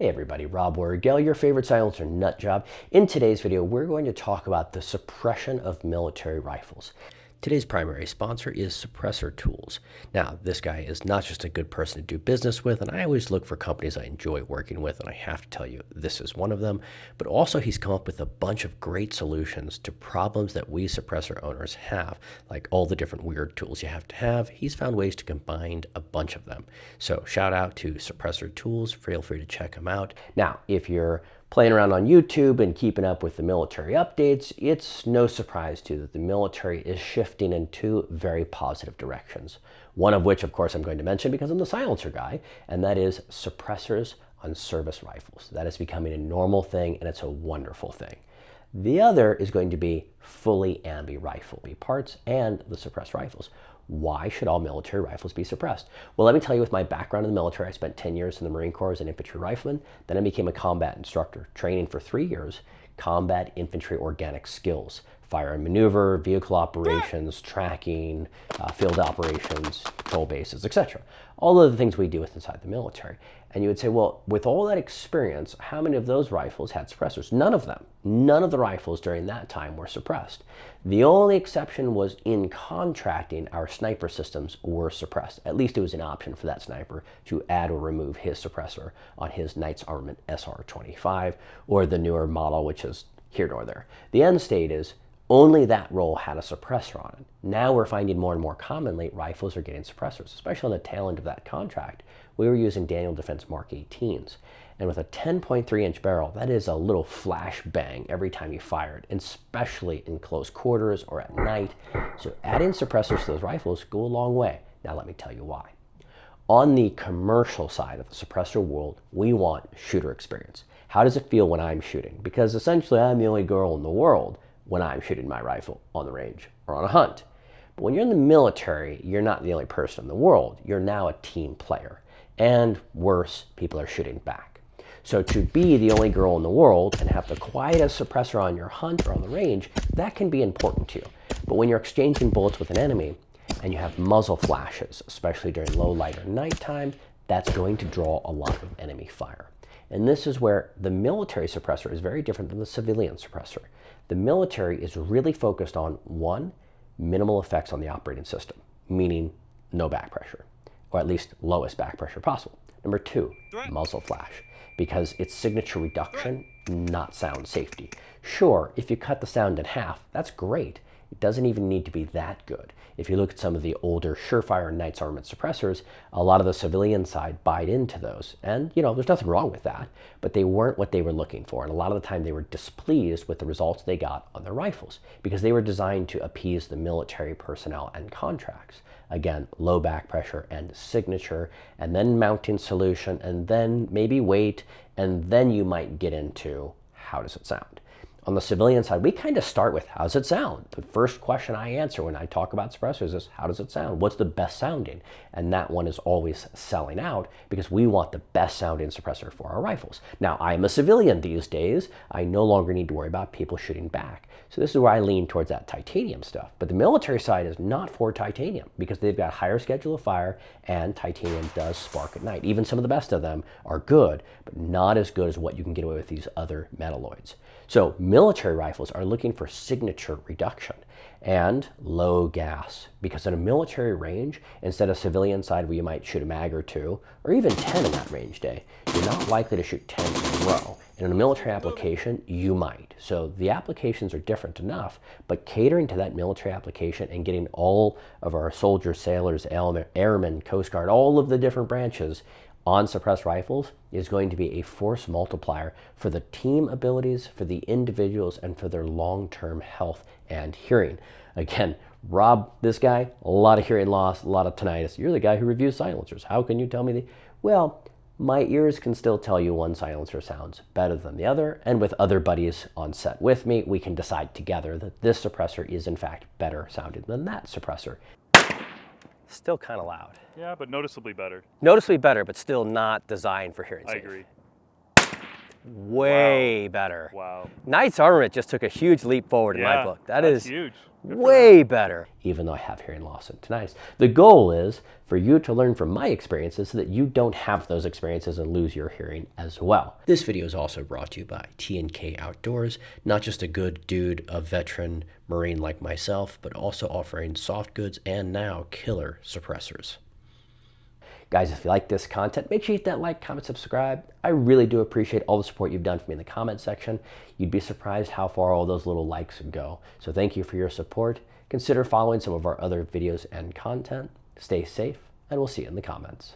Hey everybody, Rob Orgel, your favorite silencer nut job. In today's video, we're going to talk about the suppression of military rifles. Today's primary sponsor is Suppressor Tools. Now, this guy is not just a good person to do business with, and I always look for companies I enjoy working with, and I have to tell you, this is one of them. But also, he's come up with a bunch of great solutions to problems that we suppressor owners have, like all the different weird tools you have to have. He's found ways to combine a bunch of them. So shout out to Suppressor Tools. Feel free to check them out. Now, if you're playing around on YouTube and keeping up with the military updates, it's no surprise to you that the military is shifting in two very positive directions. One of which, of course, I'm going to mention because I'm the silencer guy, and that is suppressors on service rifles. That is becoming a normal thing, and it's a wonderful thing. The other is going to be fully ambi rifle parts and the suppressed rifles. Why should all military rifles be suppressed? Well, let me tell you, with my background in the military, I spent 10 years in the Marine Corps as an infantry rifleman. Then I became a combat instructor, training for 3 years, combat infantry organic skills, fire and maneuver, vehicle operations, tracking, field operations, patrol bases, etc. All of the things we do with inside the military. And you would say, well, with all that experience, how many of those rifles had suppressors? None of them. None of the rifles during that time were suppressed. The only exception was in contracting, our sniper systems were suppressed. At least it was an option for that sniper to add or remove his suppressor on his Knight's Armament SR-25 or the newer model, which is here nor there. The end state is only that role had a suppressor on it. Now we're finding more and more commonly rifles are getting suppressors, especially on the tail end of that contract. We were using Daniel Defense Mark 18s. And with a 10.3-inch barrel, that is a little flash bang every time you fire it, especially in close quarters or at night. So adding suppressors to those rifles go a long way. Now let me tell you why. On the commercial side of the suppressor world, we want shooter experience. How does it feel when I'm shooting? Because essentially I'm the only girl in the world when I'm shooting my rifle on the range or on a hunt. But when you're in the military, you're not the only person in the world. You're now a team player. And worse, people are shooting back. So to be the only girl in the world and have the quietest suppressor on your hunt or on the range, that can be important to you. But when you're exchanging bullets with an enemy and you have muzzle flashes, especially during low light or nighttime, that's going to draw a lot of enemy fire. And this is where the military suppressor is very different than the civilian suppressor. The military is really focused on, one, minimal effects on the operating system, meaning no back pressure, or at least lowest back pressure possible. Number two, muzzle flash, because it's signature reduction, not sound safety. Sure, if you cut the sound in half, that's great. It doesn't even need to be that good. If you look at some of the older Surefire and Knight's Armament suppressors, a lot of the civilian side buyed into those. And, there's nothing wrong with that, but they weren't what they were looking for. And a lot of the time they were displeased with the results they got on their rifles because they were designed to appease the military personnel and contracts. Again, low back pressure and signature, and then mounting solution, and then maybe weight, and then you might get into how does it sound. On the civilian side, we kind of start with, how does it sound? The first question I answer when I talk about suppressors is, how does it sound? What's the best sounding? And that one is always selling out because we want the best sounding suppressor for our rifles. Now, I'm a civilian these days. I no longer need to worry about people shooting back. So this is where I lean towards that titanium stuff. But the military side is not for titanium because they've got higher schedule of fire and titanium does spark at night. Even some of the best of them are good, but not as good as what you can get away with these other metalloids. So military rifles are looking for signature reduction and low gas, because in a military range, instead of civilian side where you might shoot a mag or two, or even 10 in that range day, you're not likely to shoot 10 in a row. And in a military application, you might. So the applications are different enough, but catering to that military application and getting all of our soldiers, sailors, airmen, Coast Guard, all of the different branches on suppressed rifles is going to be a force multiplier for the team abilities, for the individuals, and for their long-term health and hearing. Again, Rob, this guy, a lot of hearing loss, a lot of tinnitus. You're the guy who reviews silencers. How can you tell me Well, my ears can still tell you one silencer sounds better than the other, and with other buddies on set with me, we can decide together that this suppressor is in fact better sounding than that suppressor. Still kind of loud. Yeah, but noticeably better. Noticeably better, but still not designed for hearing safe. I agree. way better. Wow. Knight's armament just took a huge leap forward in my book. That's huge. Way better. Even though I have hearing loss and tinnitus. The goal is for you to learn from my experiences so that you don't have those experiences and lose your hearing as well. This video is also brought to you by T&K Outdoors, not just a good dude, a veteran Marine like myself, but also offering soft goods and now killer suppressors. Guys, if you like this content, make sure you hit that like, comment, subscribe. I really do appreciate all the support you've done for me in the comment section. You'd be surprised how far all those little likes go. So thank you for your support. Consider following some of our other videos and content. Stay safe, and we'll see you in the comments.